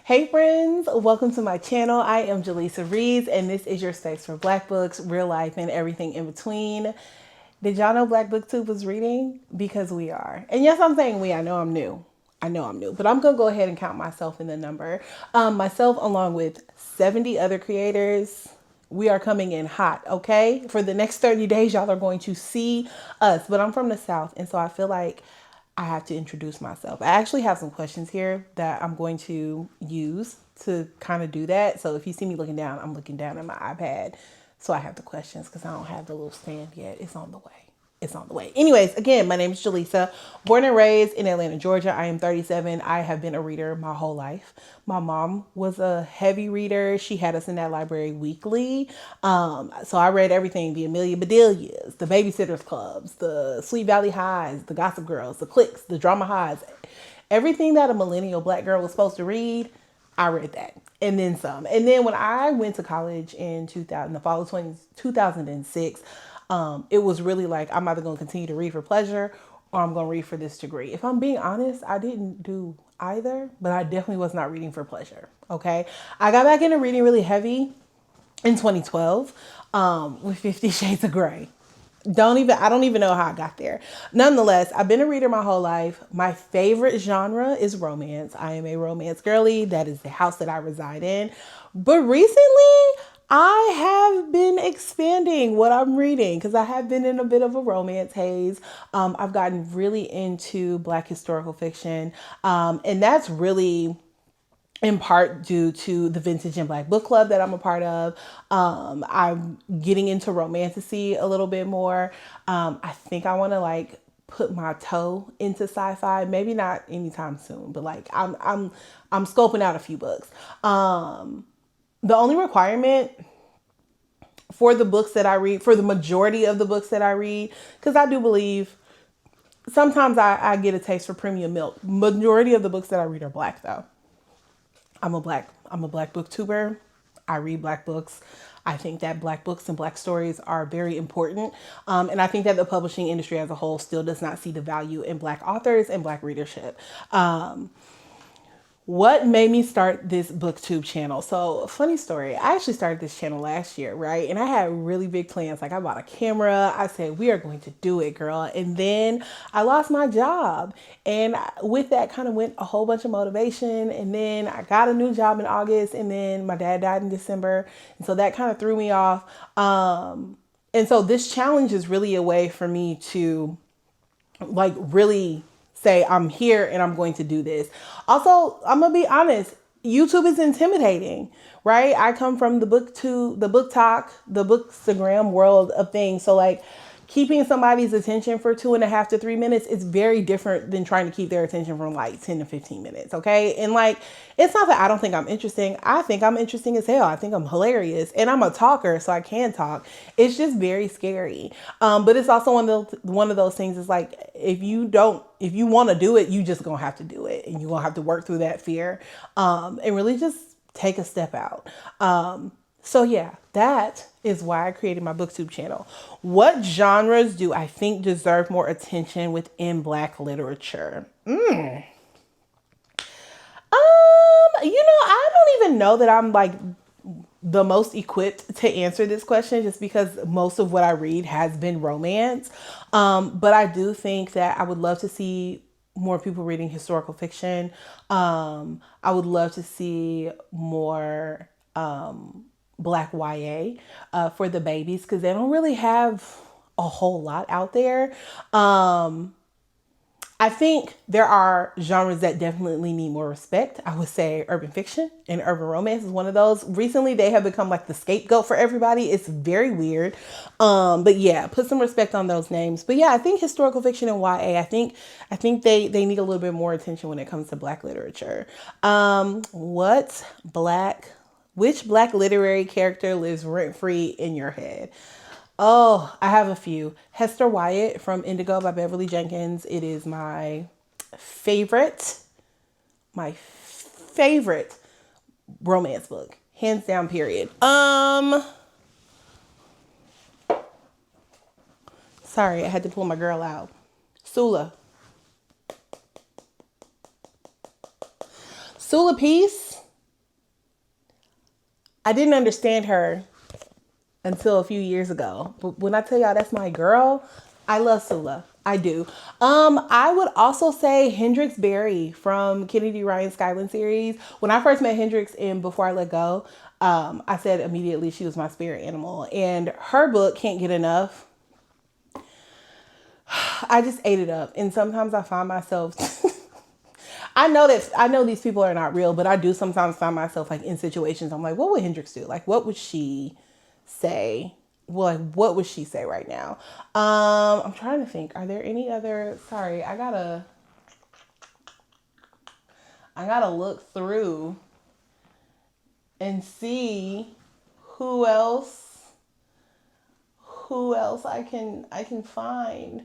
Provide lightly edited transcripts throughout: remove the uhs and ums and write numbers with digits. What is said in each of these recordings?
Hey friends, welcome to my channel. I am Jaleesa Reads and this is your space for Black books, real life, and everything in between. Did y'all know Black BookTube was reading? Because we are. And yes, I'm saying we, I know I'm new. But I'm gonna go ahead and count myself in the number. Myself along with 70 other creators. We are coming in hot, okay? For the next 30 days, y'all are going to see us. But I'm from the South, and so I feel like I have to introduce myself. I actually have some questions here that I'm going to use to kind of do that. So if you see me looking down, I'm looking down at my iPad. So I have the questions because I don't have the little stand yet. It's on the way. It's on the way. Anyways, again, my name is Jaleesa, born and raised in Atlanta, Georgia. I am 37. I have been a reader my whole life. My mom was a heavy reader. She had us in that library weekly. So I read everything, the Amelia Bedelias, the Babysitters Clubs, the Sweet Valley Highs, the Gossip Girls, the Cliques, the Drama Highs. Everything that a millennial Black girl was supposed to read, I read that. And then some. And then when I went to college in 2000, the fall of 2006, it was really like, I'm either going to continue to read for pleasure or I'm going to read for this degree. If I'm being honest, I didn't do either, but I definitely was not reading for pleasure. Okay. I got back into reading really heavy in 2012 with 50 Shades of Grey. I don't even know how I got there. Nonetheless, I've been a reader my whole life. My favorite genre is romance. I am a romance girly. That is the house that I reside in. But recently, I have been expanding what I'm reading because I have been in a bit of a romance haze. I've gotten really into Black historical fiction. And that's really in part due to the Vintage and Black Book Club that I'm a part of. I'm getting into romantasy a little bit more. I think I want to like put my toe into sci-fi. Maybe not anytime soon, but like I'm scoping out a few books. The only requirement for the books that I read, for the majority of the books that I read, because I do believe sometimes I get a taste for premium milk. Majority of the books that I read are Black though. I'm a black booktuber. I read Black books. I think that Black books and Black stories are very important. And I think that the publishing industry as a whole still does not see the value in Black authors and Black readership. What made me start this booktube channel? So funny story, I actually started this channel last year, right? And I had really big plans. Like I bought a camera. I said, we are going to do it, girl. And then I lost my job. And with that kind of went a whole bunch of motivation. And then I got a new job in August. And then my dad died in December. And so that kind of threw me off. And so this challenge is really a way for me to like really say I'm here and I'm going to do this. Also, I'm gonna be honest, YouTube is intimidating, right? I come from the BookTube, the BookTok, the Bookstagram world of things. So like keeping somebody's attention for 2.5 to 3 minutes is very different than trying to keep their attention from like 10 to 15 minutes. Okay. And like, it's not that I don't think I'm interesting. I think I'm interesting as hell. I think I'm hilarious and I'm a talker, so I can talk. It's just very scary. But it's also one of those things is like, if you want to do it, you just gonna have to do it and you're gonna have to work through that fear, and really just take a step out. So yeah, that is why I created my BookTube channel. What genres do I think deserve more attention within Black literature? I don't even know that I'm like the most equipped to answer this question just because most of what I read has been romance. But I do think that I would love to see more people reading historical fiction. I would love to see more Black YA for the babies because they don't really have a whole lot out there. I think there are genres that definitely need more respect. I would say urban fiction and urban romance is one of those. Recently, they have become like the scapegoat for everybody. It's very weird. But yeah, put some respect on those names. But yeah, I think historical fiction and YA, I think they need a little bit more attention when it comes to Black literature. Which Black literary character lives rent-free in your head? Oh, I have a few. Hester Wyatt from Indigo by Beverly Jenkins. It is my favorite romance book. Hands down, period. Sorry, I had to pull my girl out. Sula Peace I didn't understand her until a few years ago. But when I tell y'all that's my girl, I love Sula. I do. I would also say Hendrix Berry from Kennedy Ryan Skyland series. When I first met Hendrix in Before I Let Go, I said immediately she was my spirit animal. And her book, Can't Get Enough, I just ate it up. And sometimes I find myself I know these people are not real, but I do sometimes find myself like in situations I'm like, what would Hendrix do? Like what would she say? Well, like what would she say right now? I'm trying to think. Are there any other sorry, I gotta look through and see who else I can find.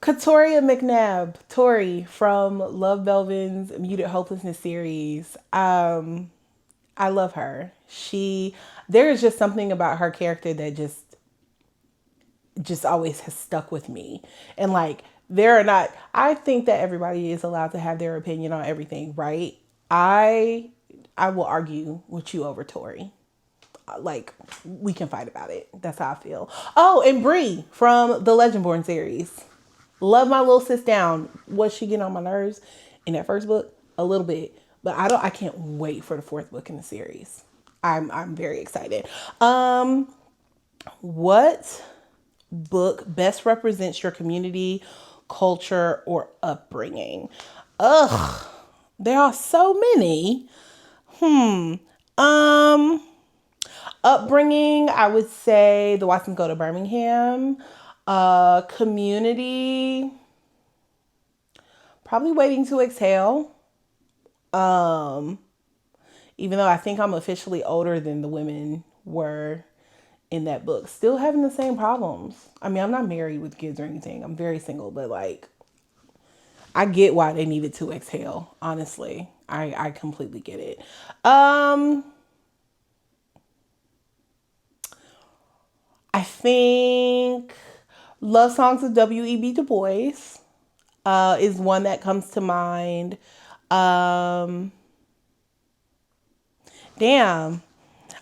Katoria McNabb, Tori from Love Belvin's Muted Hopelessness series. I love her. There is just something about her character that just always has stuck with me. And like, I think that everybody is allowed to have their opinion on everything, right? I will argue with you over Tori. Like, we can fight about it. That's how I feel. Oh, and Bree from the Legendborn series. Love my little sis down. Was she getting on my nerves in that first book? A little bit. But I can't wait for the fourth book in the series. I'm very excited. What book best represents your community, culture, or upbringing? Ugh, there are so many. Upbringing, I would say The Watsons Go to Birmingham. Community, probably Waiting to Exhale. Even though I think I'm officially older than the women were in that book, still having the same problems. I mean, I'm not married with kids or anything. I'm very single, but like, I get why they needed to exhale. Honestly, I completely get it. I think Love Songs of W.E.B. Du Bois is one that comes to mind. Damn.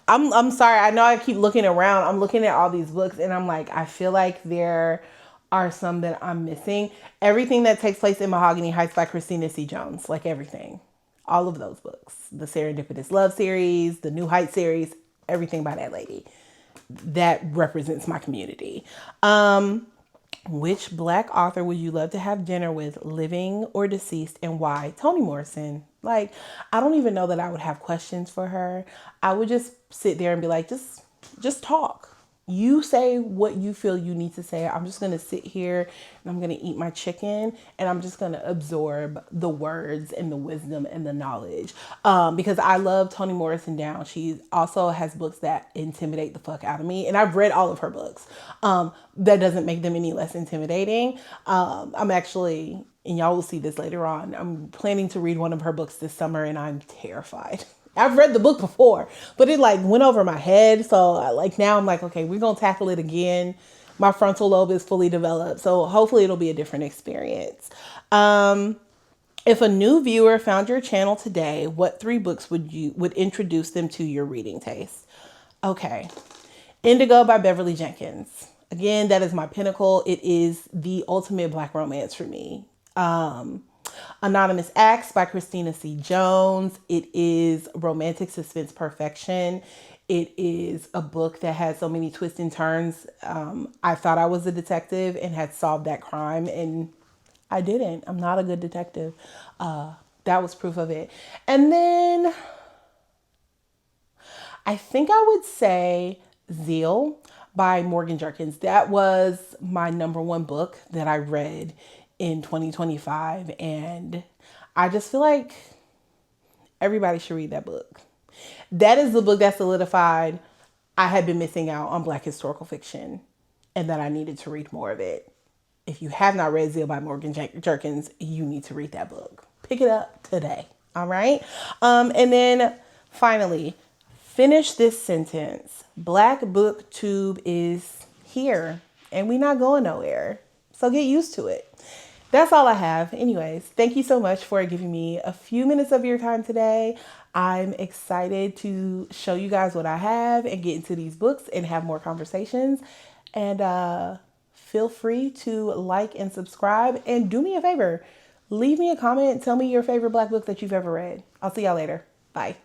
I'm sorry. I know I keep looking around. I'm looking at all these books and I'm like, I feel like there are some that I'm missing. Everything that takes place in Mahogany Heights by Christina C. Jones, like everything. All of those books. The Serendipitous Love series, the New Heights series, everything by that lady. That represents my community. Which Black author would you love to have dinner with, living or deceased, and why? Toni Morrison. Like, I don't even know that I would have questions for her. I would just sit there and be like, just talk. You say what you feel you need to say. I'm just going to sit here and I'm going to eat my chicken and I'm just going to absorb the words and the wisdom and the knowledge. Because I love Toni Morrison down. She also has books that intimidate the fuck out of me. And I've read all of her books. That doesn't make them any less intimidating. I'm actually, and y'all will see this later on, I'm planning to read one of her books this summer and I'm terrified. I've read the book before, but it like went over my head. So like now I'm like, okay, we're going to tackle it again. My frontal lobe is fully developed. So hopefully it'll be a different experience. If a new viewer found your channel today, what 3 books would introduce them to your reading taste? Okay. Indigo by Beverly Jenkins. Again, that is my pinnacle. It is the ultimate Black romance for me. Anonymous Acts by Christina C. Jones. It is romantic suspense perfection. It is a book that has so many twists and turns. I thought I was a detective and had solved that crime, and I didn't. I'm not a good detective. That was proof of it. And then I think I would say Zeal by Morgan Jerkins. That was my #1 book that I read in 2025, and I just feel like everybody should read that book. That is the book that solidified I had been missing out on Black historical fiction and that I needed to read more of it. If you have not read Zeal by Morgan Jerkins, you need to read that book. Pick it up today. All right. And then finally, finish this sentence. Black BookTube is here and we're not going nowhere. So get used to it. that's all I have. Anyways, thank you so much for giving me a few minutes of your time today. I'm excited to show you guys what I have and get into these books and have more conversations. And feel free to like and subscribe. And do me a favor, leave me a comment. Tell me your favorite Black book that you've ever read. I'll see y'all later. Bye.